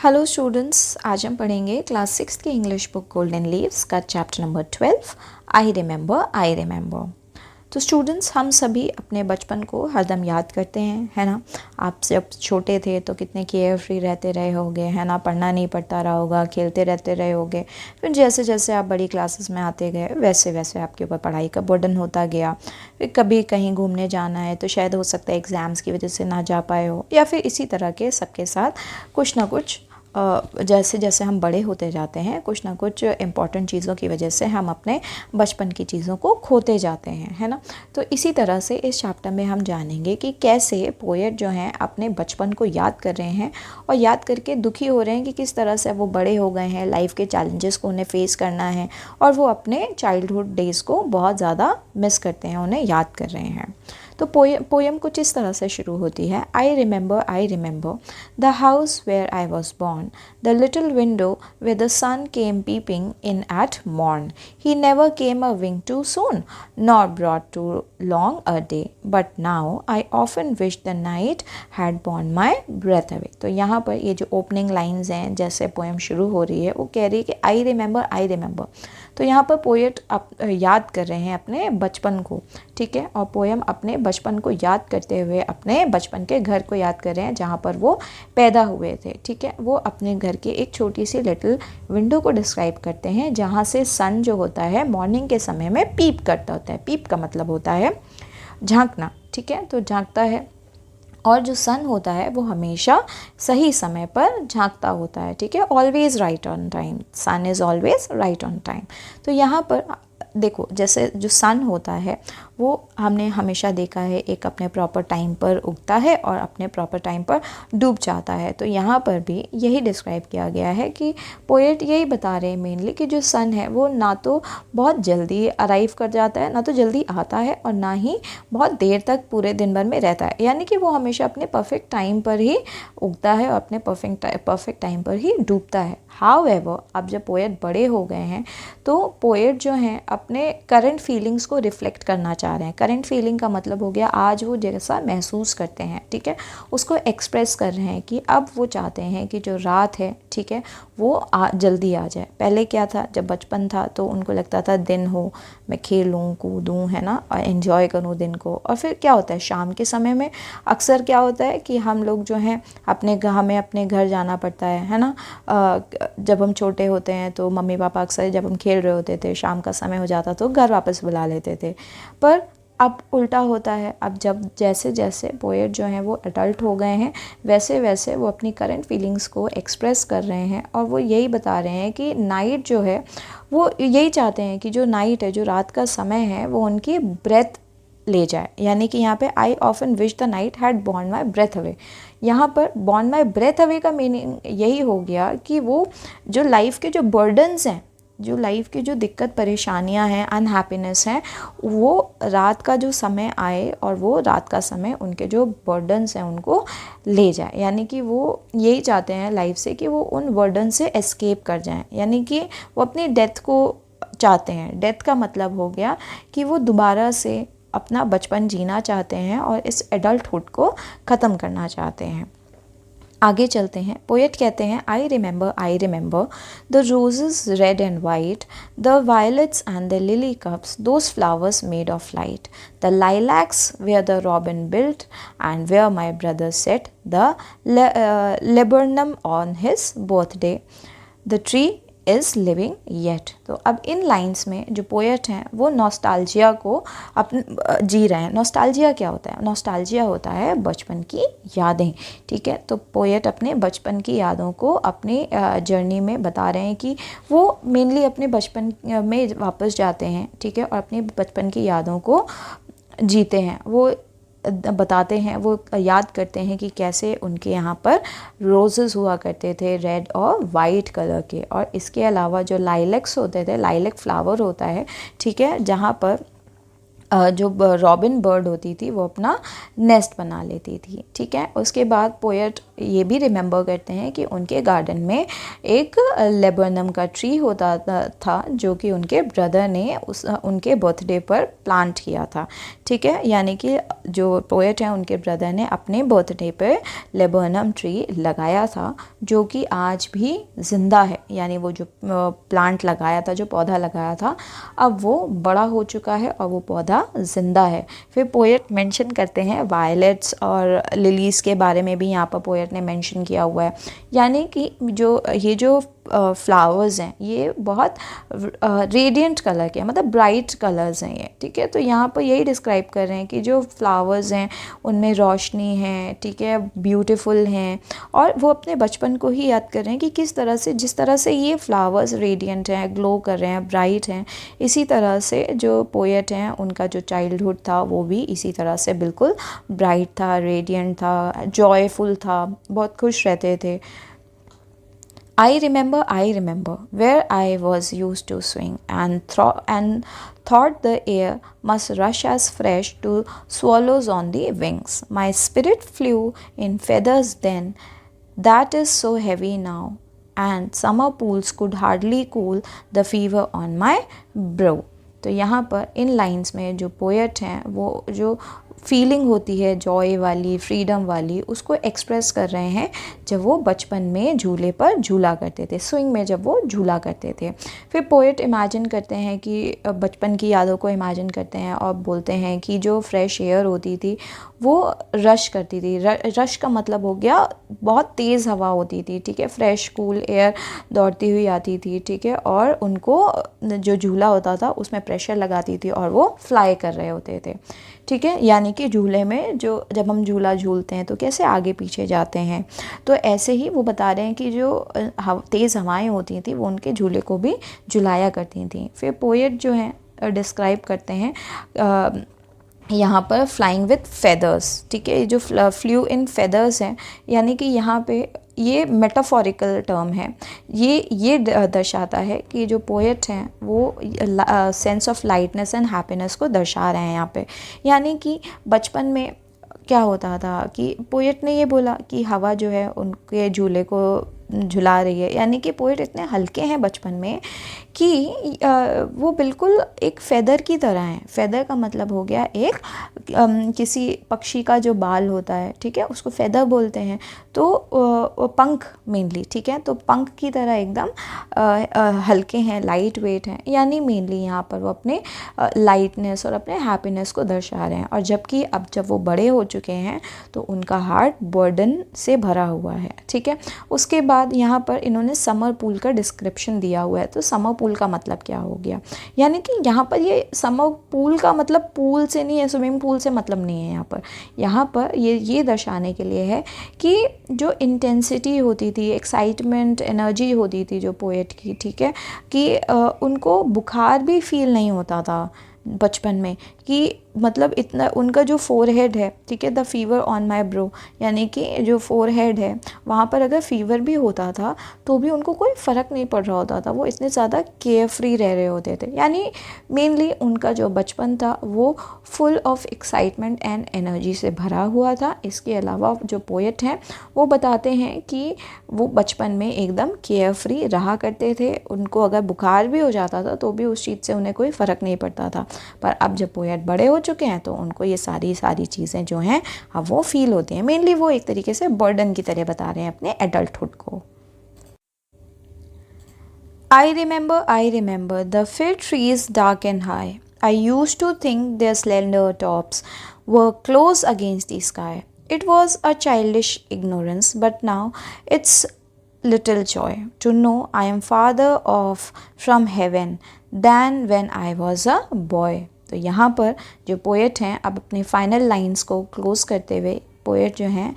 Hello students, आज हम पढ़ेंगे क्लास 6 की इंग्लिश बुक गोल्डन लीव्स का चैप्टर नंबर 12 आई रिमेंबर। तो स्टूडेंट्स, हम सभी अपने बचपन को हरदम याद करते हैं, है ना। आप जब छोटे थे तो कितने केयर फ्री रहते रहे होगे, है ना। पढ़ना नहीं पड़ता रहा होगा, खेलते रहते रहे होगे। फिर जैसे जैसे आप बड़ी क्लासेस में आते गए वैसे वैसे आपके ऊपर पढ़ाई का बर्डन होता गया। फिर कभी कहीं घूमने जाना है तो शायद हो सकता है एग्ज़ाम्स की वजह से ना जा पाए हो, या फिर इसी तरह के सबके साथ कुछ ना कुछ जैसे जैसे हम बड़े होते जाते हैं कुछ ना कुछ इम्पॉर्टेंट चीज़ों की वजह से हम अपने बचपन की चीज़ों को खोते जाते हैं, है ना। तो इसी तरह से इस चैप्टर में हम जानेंगे कि कैसे पोएट जो हैं अपने बचपन को याद कर रहे हैं और याद करके दुखी हो रहे हैं कि किस तरह से वो बड़े हो गए हैं, लाइफ के चैलेंजेस को उन्हें फेस करना है और वो अपने चाइल्डहुड डेज़ को बहुत ज़्यादा मिस करते हैं, उन्हें याद कर रहे हैं। तो पोएम कुछ इस तरह से शुरू होती है। I remember the house where I was born, the little window where the sun came peeping in at morn. He never came a wink too soon, nor brought too long a day. But now I often wish the night had borne my breath away. तो यहाँ पर ये जो opening lines हैं, जैसे poem शुरू हो रही है, वो कह रही है कि आई रिमेंबर। तो यहाँ पर पोएट याद कर रहे हैं अपने बचपन को, ठीक है। और पोएम अपने बचपन को याद करते हुए अपने बचपन के घर को याद कर रहे हैं जहाँ पर वो पैदा हुए थे, ठीक है। वो अपने घर की एक छोटी सी लिटिल विंडो को डिस्क्राइब करते हैं जहाँ से सन जो होता है मॉर्निंग के समय में पीप करता होता है। पीप का मतलब होता है झांकना, ठीक है। तो झांकता है और जो सन होता है वो हमेशा सही समय पर झांकता होता है, ठीक है। Always right on time, sun is always right on time. तो यहाँ पर देखो, जैसे जो सन होता है वो हमने हमेशा देखा है एक अपने प्रॉपर टाइम पर उगता है और अपने प्रॉपर टाइम पर डूब जाता है। तो यहाँ पर भी यही डिस्क्राइब किया गया है कि पोएट यही बता रहे हैं मेनली कि जो सन है वो ना तो बहुत जल्दी अराइव कर जाता है, ना तो जल्दी आता है, और ना ही बहुत देर तक पूरे दिन भर में रहता है। यानी कि वो हमेशा अपने परफेक्ट टाइम पर ही उगता है और अपने परफेक्ट टाइम पर ही डूबता है। हाउएवर, अब जब पोएट बड़े हो गए हैं तो पोएट जो हैं अपने करंट फीलिंग्स को रिफ्लेक्ट करना चाह रहे हैं। करंट फीलिंग का मतलब हो गया आज वो जैसा महसूस करते हैं, ठीक है, उसको एक्सप्रेस कर रहे हैं कि अब वो चाहते हैं कि जो रात है, ठीक है, वो जल्दी आ जाए। पहले क्या था, जब बचपन था तो उनको लगता था दिन हो, मैं खेलूँ कूदूँ, है ना, और एंजॉय करूँ दिन को। और फिर क्या होता है शाम के समय में अक्सर क्या होता है कि हम लोग जो हैं हमें अपने घर जाना पड़ता है ना। जब हम छोटे होते हैं तो मम्मी पापा अक्सर जब हम खेल रहे होते थे शाम का समय हो जाता तो घर वापस बुला लेते थे। पर अब उल्टा होता है। अब जब जैसे जैसे पोएट जो हैं वो अडल्ट हो गए हैं वैसे वैसे वो अपनी करंट फीलिंग्स को एक्सप्रेस कर रहे हैं और वो यही बता रहे हैं कि नाइट जो है वो यही चाहते हैं कि जो नाइट है, जो रात का समय है, वो उनकी ब्रेथ ले जाए। यानी कि यहाँ पे I often wish the night had borne my breath away. यहाँ पर बॉर्न माई ब्रेथ अवे का मीनिंग यही हो गया कि वो जो लाइफ के जो बर्डन्स हैं, जो लाइफ की जो दिक्कत परेशानियां हैं, अनहैप्पीनेस हैं, वो रात का जो समय आए और वो रात का समय उनके जो बर्डन्स हैं उनको ले जाए। यानी कि वो यही चाहते हैं लाइफ से कि वो उन बर्डन से एस्केप कर जाएं। यानी कि वो अपनी डेथ को चाहते हैं। डेथ का मतलब हो गया कि वो दोबारा से अपना बचपन जीना चाहते हैं और इस एडल्टहुड को ख़त्म करना चाहते हैं। आगे चलते हैं। पोएट कहते हैं I remember the roses red and white, the violets and the lily cups, those flowers made of light, the lilacs where the robin built and where my brother set the laburnum on his birthday, the tree is living yet. तो अब इन lines में जो poet हैं वो nostalgia को जी रहे हैं। Nostalgia क्या होता है? नॉस्टैल्जिया होता है बचपन की यादें, ठीक है। तो पोएट अपने बचपन की यादों को अपनी जर्नी में बता रहे हैं कि वो मेनली अपने बचपन में वापस जाते हैं, ठीक है, और अपनी बचपन की यादों को जीते हैं। वो बताते हैं, वो याद करते हैं कि कैसे उनके यहाँ पर रोज़ेस हुआ करते थे रेड और वाइट कलर के, और इसके अलावा जो लाइलेक्स होते थे, लाइलेक फ्लावर होता है, ठीक है, जहाँ पर जो रॉबिन बर्ड होती थी वो अपना नेस्ट बना लेती थी, ठीक है। उसके बाद पोएट ये भी रिमेंबर करते हैं कि उनके गार्डन में एक लेबनम का ट्री होता था जो कि उनके ब्रदर ने उनके बर्थडे पर प्लांट किया था, ठीक है। यानी कि जो पोएट हैं उनके ब्रदर ने अपने बर्थडे पर लेबनम ट्री लगाया था जो कि आज भी ज़िंदा है। यानी वो जो प्लांट लगाया था, जो पौधा लगाया था, अब वो बड़ा हो चुका है और वो पौधा जिंदा है। फिर पोएट मेंशन करते हैं वायलेट्स और लिलीज़ के बारे में भी यहाँ पर पोएट ने मेंशन किया हुआ है। यानी कि जो फ्लावर्स हैं ये बहुत रेडिएंट कलर के, मतलब ब्राइट कलर्स हैं ये, ठीक है। तो यहाँ पर यही डिस्क्राइब कर रहे हैं कि जो फ्लावर्स हैं उनमें रोशनी है, ठीक है, ब्यूटीफुल हैं। और वो अपने बचपन को ही याद कर रहे हैं कि किस तरह से, जिस तरह से ये फ्लावर्स रेडिएंट हैं, ग्लो कर रहे हैं, ब्राइट हैं, इसी तरह से जो पोएट हैं उनका जो चाइल्डहुड था वो भी इसी तरह से बिल्कुल ब्राइट था, रेडिएंट था, जॉयफुल था, बहुत खुश रहते थे। I remember where I was used to swing and thought the air must rush as fresh to swallows on the wings. My spirit flew in feathers then, that is so heavy now, and summer pools could hardly cool the fever on my brow. तो यहाँ पर इन lines में जो poet हैं वो जो feeling होती है जॉय वाली, फ्रीडम वाली, उसको एक्सप्रेस कर रहे हैं जब वो बचपन में झूले पर झूला करते थे, स्विंग में जब वो झूला करते थे। फिर पोएट इमेजिन करते हैं कि बचपन की यादों को इमेजिन करते हैं और बोलते हैं कि जो फ्रेश एयर होती थी वो रश करती थी। रश का मतलब हो गया बहुत तेज़ हवा होती थी, ठीक है, फ्रेश कूल एयर दौड़ती हुई आती थी, ठीक है, और उनको जो झूला होता था उसमें प्रेशर लगाती थी और वो फ्लाई कर रहे होते थे, ठीक है। यानी कि झूले में जो जब हम झूला झूलते हैं तो कैसे आगे पीछे जाते हैं, तो ऐसे ही वो बता रहे हैं कि जो तेज़ हवाएं होती थी वो उनके झूले को भी झुलाया करती थी। फिर पोएट जो हैं डिस्क्राइब करते हैं यहाँ पर फ्लाइंग विथ फेदर्स, ठीक है। ये जो फ्लू इन फेदर्स हैं, यानी कि यहाँ पे ये मेटाफोरिकल टर्म है। ये दर्शाता है कि जो पोएट हैं वो sense of lightness and happiness को दर्शा रहे हैं यहाँ पे। यानी कि बचपन में क्या होता था कि पोएट ने ये बोला कि हवा जो है उनके झूले को झुला रही है। यानी कि पोएट इतने हल्के हैं बचपन में कि वो बिल्कुल एक फेदर की तरह हैं। फेदर का मतलब हो गया एक किसी पक्षी का जो बाल होता है, ठीक है, उसको फेदर बोलते हैं। तो पंख मेनली, ठीक है, तो पंख की तरह एकदम हल्के हैं, लाइट वेट हैं। यानी मेनली यहाँ पर वो अपने लाइटनेस और अपने हैप्पीनेस को दर्शा रहे हैं। और जबकि अब जब वो बड़े हो चुके हैं तो उनका हार्ट बर्डन से भरा हुआ है, ठीक है। उसके बाद यहाँ पर इन्होंने समर पूल का डिस्क्रिप्शन दिया हुआ है। तो समर पूल का मतलब क्या हो गया, यानी कि यहाँ पर ये समर पूल का मतलब पूल से नहीं है, स्विमिंग पूल से मतलब नहीं है। यहाँ पर ये दर्शाने के लिए है कि जो इंटेंसिटी होती थी, एक्साइटमेंट, एनर्जी होती थी जो पोएट की, ठीक है, कि उनको बुखार भी फील नहीं होता था बचपन में, कि मतलब इतना उनका जो फोरहेड है, ठीक है, the fever on my bro, यानी कि जो फोरहेड है वहाँ पर अगर फीवर भी होता था तो भी उनको कोई फ़र्क नहीं पड़ रहा होता था। वो इतने ज़्यादा केयर फ्री रह रहे होते थे। यानी मेनली उनका जो बचपन था वो full of excitement and energy से भरा हुआ था। इसके अलावा जो पोएट हैं वो बताते हैं कि वो बचपन में एकदम केयर फ्री रहा करते थे। उनको अगर बुखार भी हो जाता था तो भी उस चीज़ से उन्हें कोई फ़र्क नहीं पड़ता था। पर अब जब पोएट बड़े हो चुके हैं तो उनको ये सारी चीज़ें जो हैं अब वो फील होती हैं। मेनली वो एक तरीके से बर्डन की तरह बता रहे हैं अपने एडल्टहुड को। I remember the fir trees dark and high. I used to think their slender tops were close against the sky. It was a childish ignorance, but now it's little joy to know I am farther off from heaven than when I was a boy. तो यहाँ पर जो poet हैं अब अपने final lines को close करते हुए पोएट जो हैं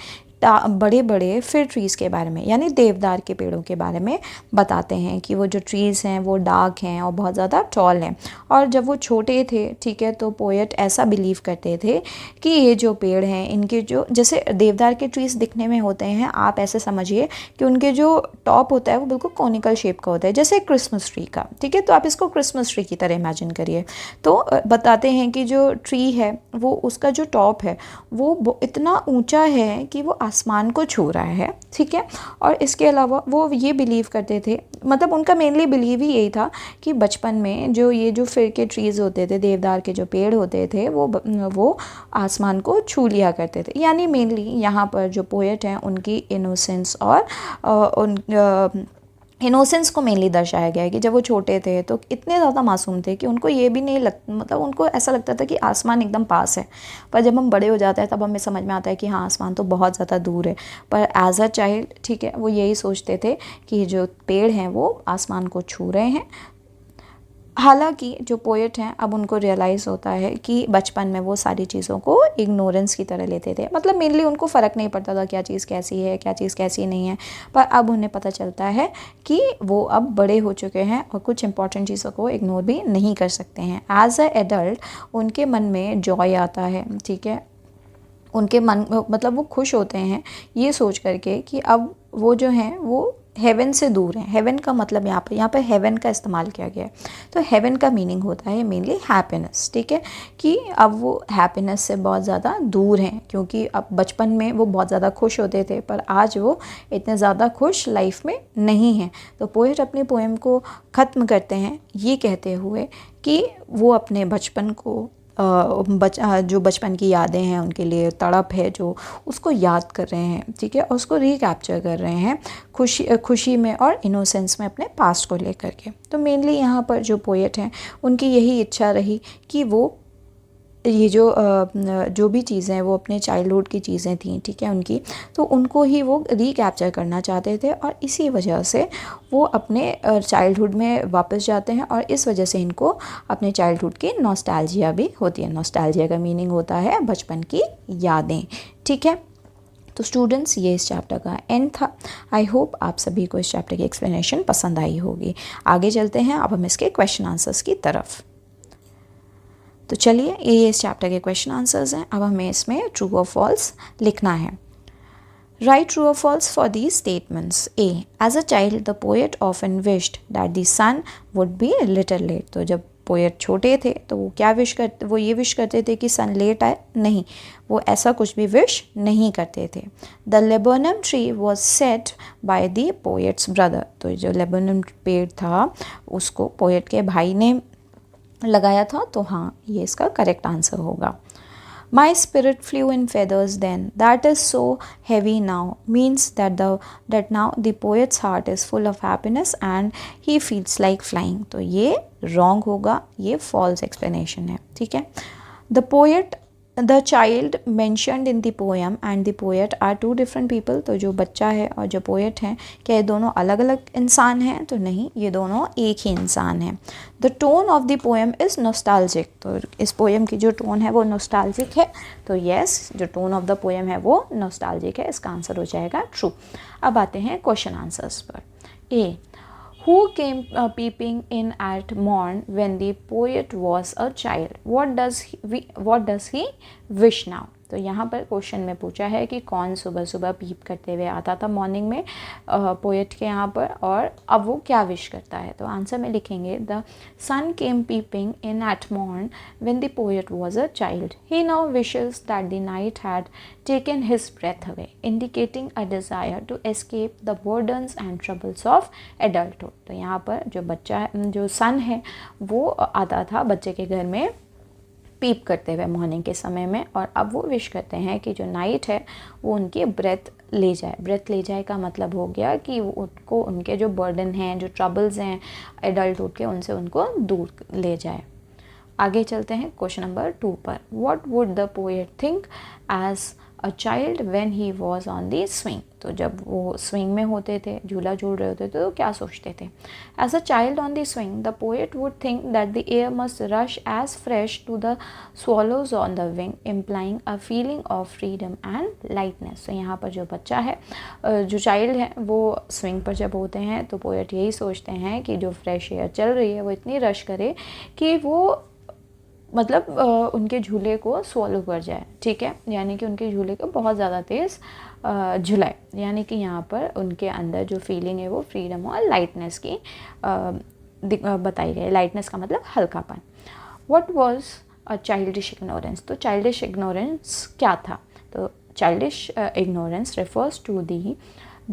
बड़े बड़े फिर ट्रीज़ के बारे में, यानी देवदार के पेड़ों के बारे में बताते हैं कि वो जो ट्रीज़ हैं वो डार्क हैं और बहुत ज़्यादा टॉल हैं। और जब वो छोटे थे, ठीक है, तो पोएट ऐसा बिलीव करते थे कि ये जो पेड़ हैं इनके जो, जैसे देवदार के ट्रीज़ दिखने में होते हैं, आप ऐसे समझिए कि उनके जो टॉप होता है वो बिल्कुल कॉनिकल शेप का होता है, जैसे क्रिसमस ट्री का, ठीक है। तो आप इसको क्रिसमस ट्री की तरह इमेजिन करिए। तो बताते हैं कि जो ट्री है वो, उसका जो टॉप है वो इतना ऊंचा है कि वो आसमान को छू रहा है, ठीक है। और इसके अलावा वो ये बिलीव करते थे, मतलब उनका मेनली बिलीव ही यही था कि बचपन में ये जो फिर के ट्रीज़ होते थे, देवदार के जो पेड़ होते थे, वो आसमान को छू लिया करते थे। यानी मेनली यहाँ पर जो पोएट हैं उनकी इनोसेंस और इनोसेंस को मेनली दर्शाया गया है कि जब वो छोटे थे तो इतने ज़्यादा मासूम थे कि उनको ये भी नहीं मतलब उनको ऐसा लगता था कि आसमान एकदम पास है। पर जब हम बड़े हो जाते हैं तब हमें समझ में आता है कि हाँ, आसमान तो बहुत ज़्यादा दूर है। पर एज अ चाइल्ड, ठीक है, वो यही सोचते थे कि जो पेड़ हैं वो आसमान को छू रहे हैं। हालांकि जो पोएट हैं अब उनको रियलाइज़ होता है कि बचपन में वो सारी चीज़ों को इग्नोरेंस की तरह लेते थे, मतलब मेनली उनको फ़र्क नहीं पड़ता था क्या चीज़ कैसी है, क्या चीज़ कैसी नहीं है। पर अब उन्हें पता चलता है कि वो अब बड़े हो चुके हैं और कुछ इंपॉर्टेंट चीज़ों को इग्नोर भी नहीं कर सकते हैं। एज अ एडल्ट उनके मन में जॉय आता है, ठीक है, उनके मन, मतलब वो खुश होते हैं ये सोच करके कि अब वो जो हैं वो हेवन से दूर हैं। हेवन का मतलब यहाँ पे हेवन का इस्तेमाल किया गया है। तो हेवन का मीनिंग होता है मेनली हैप्पीनेस, ठीक है, कि अब वो हैप्पीनेस से बहुत ज़्यादा दूर हैं, क्योंकि अब बचपन में वो बहुत ज़्यादा खुश होते थे पर आज वो इतने ज़्यादा खुश लाइफ में नहीं हैं। तो पोएट अपने पोएम को ख़त्म करते हैं ये कहते हुए कि वो अपने बचपन को जो बचपन की यादें हैं उनके लिए तड़प है जो, उसको याद कर रहे हैं, ठीक है, और उसको रिकैप्चर कर रहे हैं खुशी में और इनोसेंस में अपने पास्ट को लेकर के। तो मेनली यहाँ पर जो पोएट हैं उनकी यही इच्छा रही कि वो ये जो भी चीज़ें हैं वो अपने चाइल्डहुड की चीज़ें थी, ठीक है, उनकी, तो उनको ही वो रिकैप्चर करना चाहते थे और इसी वजह से वो अपने चाइल्डहुड में वापस जाते हैं और इस वजह से इनको अपने चाइल्डहुड की नॉस्टैल्जिया भी होती है। नॉस्टैल्जिया का मीनिंग होता है बचपन की यादें, ठीक है। तो स्टूडेंट्स ये इस चैप्टर का एंड था। आई होप आप सभी को इस चैप्टर की एक्सप्लेनेशन पसंद आई होगी। आगे चलते हैं अब हम इसके क्वेश्चन आंसर्स की तरफ। तो चलिए ये इस चैप्टर के क्वेश्चन आंसर्स हैं। अब हमें इसमें ट्रू और फॉल्स लिखना है। राइट ट्रू और false for these statements. A, as a child the poet often wished that the sun would be little late. तो जब पोएट छोटे थे तो वो क्या वो ये विश करते थे कि सन लेट आए? नहीं, वो ऐसा कुछ भी विश नहीं करते थे। The laburnum tree was set by the poets brother. तो जो लेबनम पेड़ था उसको पोएट के भाई ने लगाया था, तो हाँ ये इसका करेक्ट आंसर होगा। My spirit flew in feathers then, that is so heavy now, means that now the poet's heart is full of happiness and he feels like flying। तो ये wrong होगा, ये false explanation है, ठीक है। The child mentioned in the poem and the poet are two different people। तो जो बच्चा है और जो पोएट हैं क्या ये दोनों अलग अलग इंसान हैं? तो नहीं, ये दोनों एक ही इंसान हैं। The tone of the poem is nostalgic। तो इस पोएम की जो टोन है वो नॉस्टैल्जिक है। तो यस, जो टोन ऑफ द पोएम है वो नॉस्टैल्जिक है, इसका आंसर हो जाएगा ट्रू। अब आते हैं क्वेश्चन आंसर्स पर। ए, who came peeping in at morn when the poet was a child? What does he wish now? तो यहाँ पर क्वेश्चन में पूछा है कि कौन सुबह सुबह पीप करते हुए आता था मॉर्निंग में पोएट के यहाँ पर, और अब वो क्या विश करता है? तो आंसर में लिखेंगे the sun came peeping in at morn when the poet was a child, he now wishes that the night had taken his breath away, indicating a desire to escape the burdens and troubles of adulthood. तो यहाँ पर जो सन है वो आता था बच्चे के घर में पीप करते हुए मॉर्निंग के समय में, और अब वो विश करते हैं कि जो नाइट है वो उनकी ब्रेथ ले जाए। ब्रेथ ले जाए का मतलब हो गया कि उनको उनके जो बर्डन हैं, जो ट्रबल्स हैं एडल्टहुड के, उनसे उनको दूर ले जाए। आगे चलते हैं क्वेश्चन नंबर 2 पर। What would the poet think as a child when he was on the swing. तो जब वो स्विंग में होते थे, झूला झूल रहे होते थे, तो क्या सोचते थे? As a child on the swing the poet would think that the air must rush as fresh to the swallows on the wing implying a feeling of freedom and lightness. तो यहाँ पर जो बच्चा है, जो चाइल्ड है, वो swing पर जब होते हैं तो पोएट यही सोचते हैं कि जो फ्रेश एयर चल रही है वो इतनी रश करे कि वो मतलब उनके झूले को स्वॉलो कर जाए, ठीक है, यानी कि उनके झूले को बहुत ज़्यादा तेज़ झुलाए, यानी कि यहाँ पर उनके अंदर जो फीलिंग है वो फ्रीडम और लाइटनेस की बताई गई। लाइटनेस का मतलब हल्कापन। What was a childish ignorance? तो चाइल्डिश इग्नोरेंस क्या था? तो childish ignorance refers to the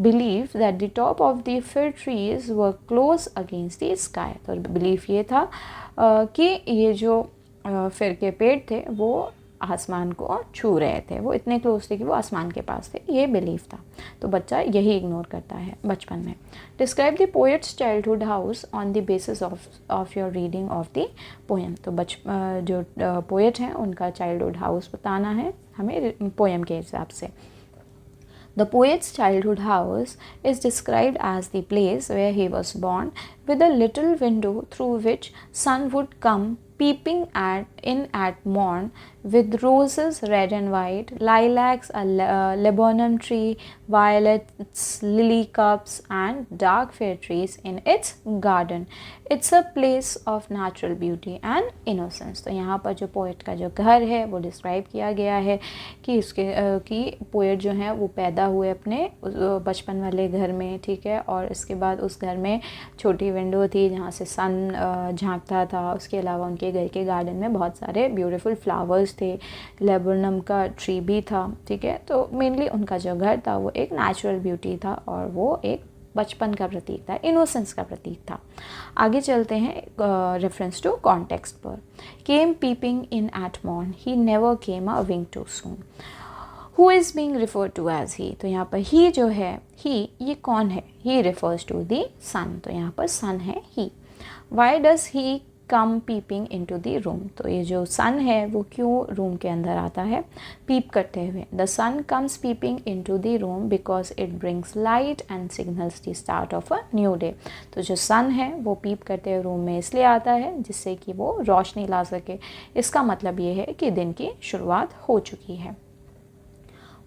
belief that the top of the fir trees were close against the sky। तो बिलीफ ये था कि ये जो फिर के पेड़ थे वो आसमान को छू रहे थे, वो इतने क्लोज थे कि वो आसमान के पास थे, ये बिलीफ था। तो बच्चा यही इग्नोर करता है बचपन में। Describe the poets childhood house on the basis of your reading of the poem. तो जो पोएट हैं उनका चाइल्डहुड हाउस बताना है हमें पोएम के हिसाब से। The poet's childhood house is described as the place where he was born, with a little window through which sun would come peeping in at morn, with roses red and white, lilacs, a laburnum tree, violets, lily cups, and dark fir trees in its garden. It's a place of natural beauty and innocence। तो यहाँ पर जो poet का जो घर है वो describe किया गया है कि उसके कि पोएट जो है वो पैदा हुए अपने बचपन वाले घर में, ठीक है, और इसके बाद उस घर में छोटी विंडो थी जहाँ से सन झांकता था। उसके अलावा उनके घर के गार्डन में बहुत सारे ब्यूटीफुल फ्लावर्स थे, लेबरनम का ट्री भी था, ठीक है। तो मेनली उनका जो घर था वो एक नेचुरल ब्यूटी था और वो एक बचपन का प्रतीक था, इनोसेंस का प्रतीक था। आगे चलते हैं रेफरेंस टू कॉन्टेक्स्ट पर। Came peeping in at morn, he never came a wing too soon. Who is being refer to as he? तो यहाँ पर ही जो है, ही ये कौन है? ही रेफर्स टू दी सन, तो यहाँ पर सन है ही। Why does he come peeping into the room? तो ये जो सन है वो क्यों रूम के अंदर आता है पीप करते हुए? The sun comes peeping into the room because it brings light and signals the start of a new day. तो जो सन है वो पीप करते हुए रूम में इसलिए आता है जिससे कि वो रोशनी ला सके। इसका मतलब ये है कि दिन की शुरुआत हो चुकी है।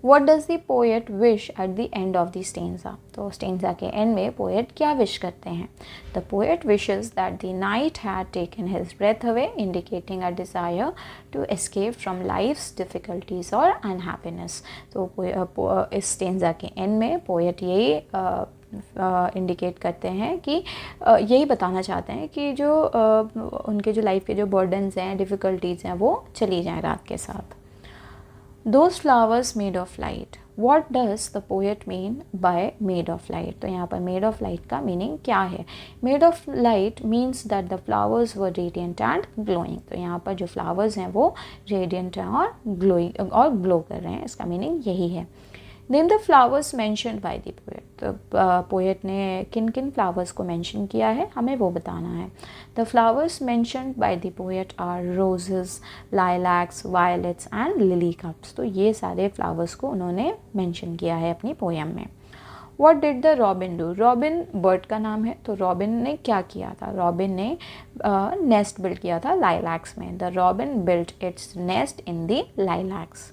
What does the poet wish at the end of the stanza? तो स्टेंजा के एंड में पोएट क्या विश करते हैं? The poet wishes that the night had taken his breath away, indicating a desire to escape from life's difficulties or unhappiness। तो इस stanza के and में पोएट यही इंडिकेट करते हैं कि यही बताना चाहते हैं कि जो उनके जो लाइफ के जो बर्डन्स हैं, डिफ़िकल्टीज़ हैं, वो चली जाएं रात के साथ। Those flowers made of light. What does the poet mean by made of light? तो यहाँ पर made of light का मीनिंग क्या है? Made of light means that the flowers were radiant and glowing। तो यहाँ पर जो flowers हैं वो radiant हैं और glowing और glow कर रहे हैं, इसका मीनिंग यही है। Name the flowers mentioned by the poet। तो पोएट ने किन किन फ्लावर्स को मेंशन किया है हमें वो बताना है। The flowers mentioned by the poet are roses, lilacs, violets and lily cups। तो ये सारे फ्लावर्स को उन्होंने मेंशन किया है अपनी पोएम में। What did the robin do? Robin bird का नाम है, तो रॉबिन ने क्या किया था? रॉबिन ने नेस्ट बिल्ड किया था लाइलैक्स में। The robin built its nest in the lilacs।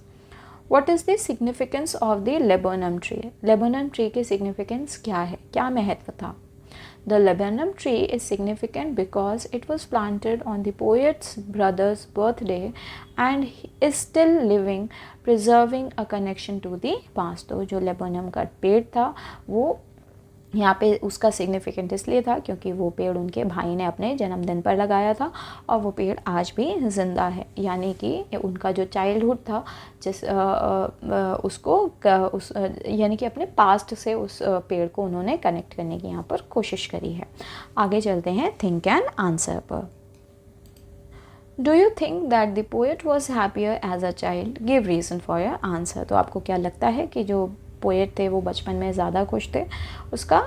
What is the significance of the laburnum tree? laburnum tree की significance क्या है, क्या महत्व था? The laburnum tree is significant because it was planted on the poet's brother's birthday and is still living, preserving a connection to the past। तो जो laburnum का पेड़ था वो यहाँ पे उसका सिग्निफिकेंट इसलिए था क्योंकि वो पेड़ उनके भाई ने अपने जन्मदिन पर लगाया था और वो पेड़ आज भी ज़िंदा है, यानी कि उनका जो चाइल्डहुड था जिस यानी कि अपने पास्ट से उस पेड़ को उन्होंने कनेक्ट करने की यहाँ पर कोशिश करी है। आगे चलते हैं थिंक एंड आंसर पर। Do you think that the poet was happier as a child? Give reason for your answer. तो आपको क्या लगता है कि जो पोएट थे वो बचपन में ज़्यादा खुश थे, उसका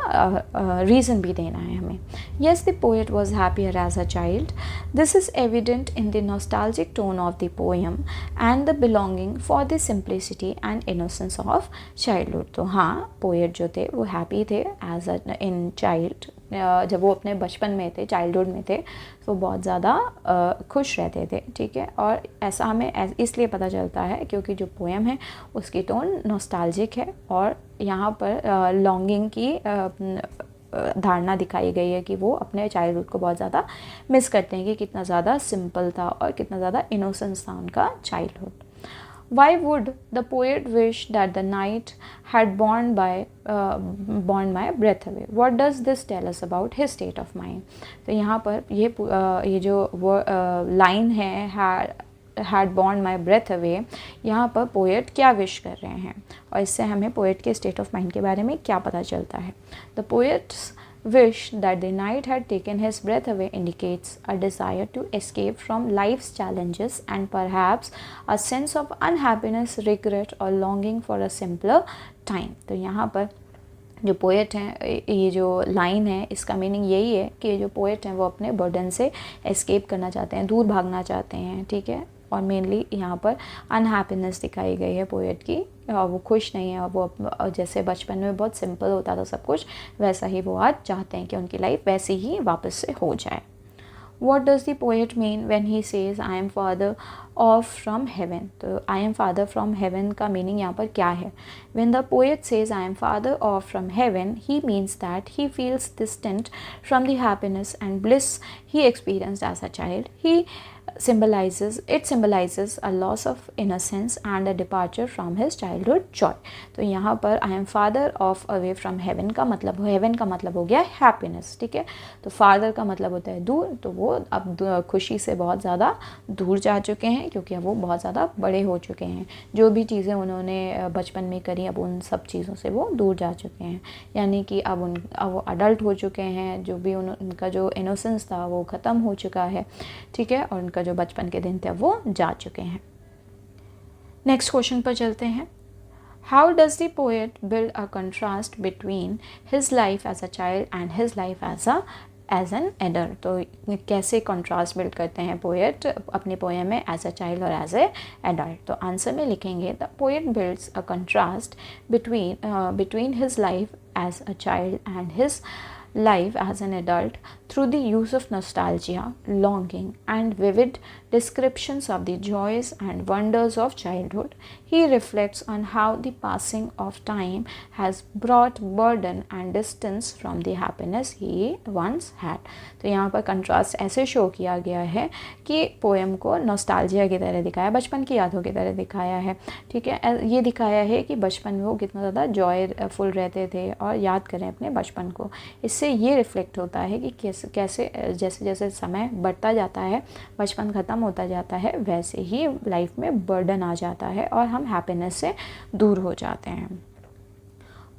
रीज़न भी देना है हमें। Yes, the poet was happier as a child. This is evident in the nostalgic tone of the poem and the belonging for the simplicity and innocence of childhood. तो हाँ, पोएट जो थे वो हैप्पी थे एज अ इन चाइल्ड, जब वो अपने बचपन में थे, चाइल्डहुड में थे, तो बहुत ज़्यादा खुश रहते थे, ठीक है। और ऐसा हमें इसलिए पता चलता है क्योंकि जो पोएम है उसकी टोन नॉस्टैल्जिक है और यहाँ पर लॉन्गिंग की धारणा दिखाई गई है कि वो अपने चाइल्डहुड को बहुत ज़्यादा मिस करते हैं कि कितना ज़्यादा सिंपल था और कितना ज़्यादा इनोसेंस था उनका childhood. Why would the poet wish that the night had borne my breath away? What does this tell us about his state of mind? तो यहाँ पर ये जो लाइन है had borne my breath away, यहाँ पर पोएट क्या wish कर रहे हैं और इससे हमें पोएट के स्टेट ऑफ माइंड के बारे में क्या पता चलता है। The poet's wish that the night had taken his breath away indicates a desire to escape from life's challenges and perhaps a sense of unhappiness, regret or longing for a simpler time। तो यहाँ पर जो poet हैं, ये जो line है इसका meaning यही है कि जो पोएट हैं वो अपने बर्डन से एस्केप करना चाहते हैं, दूर भागना चाहते हैं, ठीक है। और मेनली यहाँ पर अनहैप्पीनेस दिखाई गई है पोएट की, और वो खुश नहीं है और वो जैसे बचपन में बहुत सिंपल होता था सब कुछ, वैसा ही वो आज चाहते हैं कि उनकी लाइफ वैसी ही वापस से हो जाए। What does the poet mean when he says I am father of from heaven? तो I am father from heaven का मीनिंग यहाँ पर क्या है? When the poet says I am father of from heaven, he means that he feels distant from the happiness and bliss he experienced as a child. It symbolizes a loss of innocence and a departure from his childhood joy। तो यहाँ पर I am father of away from heaven का मतलब, heaven का मतलब हो गया happiness, ठीक है। तो फादर का मतलब होता है दूर, तो वो अब खुशी से बहुत ज़्यादा दूर जा चुके हैं क्योंकि अब वो बहुत ज़्यादा बड़े हो चुके हैं। जो भी चीज़ें उन्होंने बचपन में करी अब उन सब चीज़ों से वो दूर जा चुके हैं, यानी कि अब वो अडल्ट हो चुके हैं, जो भी उनका जो इनोसेंस था वो ख़त्म हो चुका है, ठीक है। और उनका जो बचपन के दिन थे वो जा चुके हैं। नेक्स्ट क्वेश्चन पर चलते हैं। How does the poet build a contrast between his life as a child and his life as an adult? तो कैसे कंट्रास्ट बिल्ड करते हैं पोएट अपने पोएम में एज अ चाइल्ड और एज ए एडल्ट? तो आंसर में लिखेंगे the poet builds a contrast between his life as a child and his life as an adult through the use of nostalgia, longing, and vivid descriptions of the joys and wonders of childhood. He reflects on how the passing of time has brought burden and distance from the happiness he once had। तो यहाँ पर contrast ऐसे show किया गया है कि poem को nostalgia की तरह दिखाया, बचपन की यादों की तरह दिखाया है, ठीक है। ये दिखाया है कि बचपन में वो कितना ज़्यादा जॉयफुल रहते थे और याद करें अपने बचपन को। इससे ये रिफ्लेक्ट होता है कि कैसे जैसे जैसे समय बढ़ता जाता है, बचपन ख़त्म होता जाता है, वैसे ही लाइफ में बर्डन आ जाता है और हम हैप्पीनेस से दूर हो जाते हैं।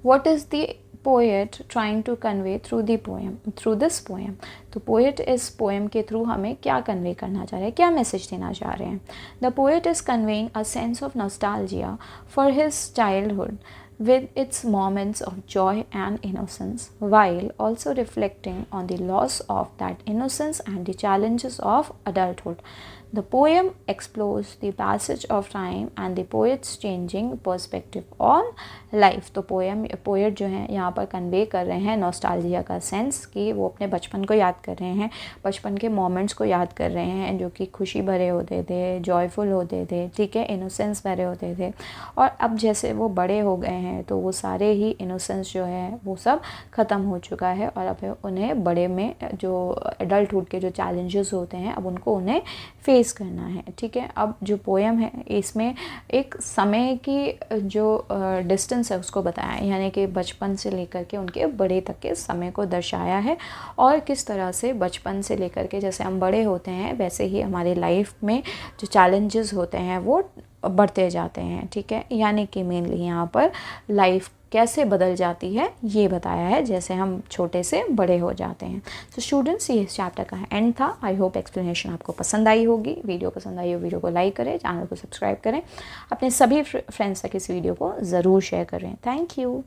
What is the poet trying to convey through this poem? तो पोएट इस पोएम के थ्रू हमें क्या कन्वे करना चाह रहे हैं, क्या मैसेज देना चाह रहे हैं? The poet is conveying a sense of nostalgia for his childhood with its moments of joy and innocence, while also reflecting on the loss of that innocence and the challenges of adulthood. The poem explores the passage of time and the poet's changing perspective on life। तो poet जो है यहाँ पर convey कर रहे हैं nostalgia का sense कि वो अपने बचपन को याद कर रहे हैं, बचपन के मोमेंट्स को याद कर रहे हैं जो कि खुशी भरे होते थे, जॉयफुल होते थे, ठीक है, इनोसेंस भरे होते थे। और अब जैसे वो बड़े हो गए हैं तो वो सारे ही इनोसेंस जो है वो सब ख़त्म हो चुका है और अब उन्हें बड़े में जो एडल्टहुड के जो चैलेंजेस होते हैं अब उन्हें फेस करना है, ठीक है। अब जो पोएम है इसमें एक समय की जो डिस्टेंस है उसको बताया है, यानी कि बचपन से लेकर के उनके बड़े तक के समय को दर्शाया है और किस तरह से बचपन से लेकर के जैसे हम बड़े होते हैं वैसे ही हमारी लाइफ में जो चैलेंजेस होते हैं वो बढ़ते जाते हैं, ठीक है। यानी कि मेनली यहाँ पर लाइफ कैसे बदल जाती है ये बताया है, जैसे हम छोटे से बड़े हो जाते हैं। तो स्टूडेंट्स, ये इस चैप्टर का एंड था। आई होप एक्सप्लेनेशन आपको पसंद आई होगी। वीडियो पसंद आई हो वीडियो को लाइक करें, चैनल को सब्सक्राइब करें, अपने सभी फ्रेंड्स तक इस वीडियो को ज़रूर शेयर करें। Thank you.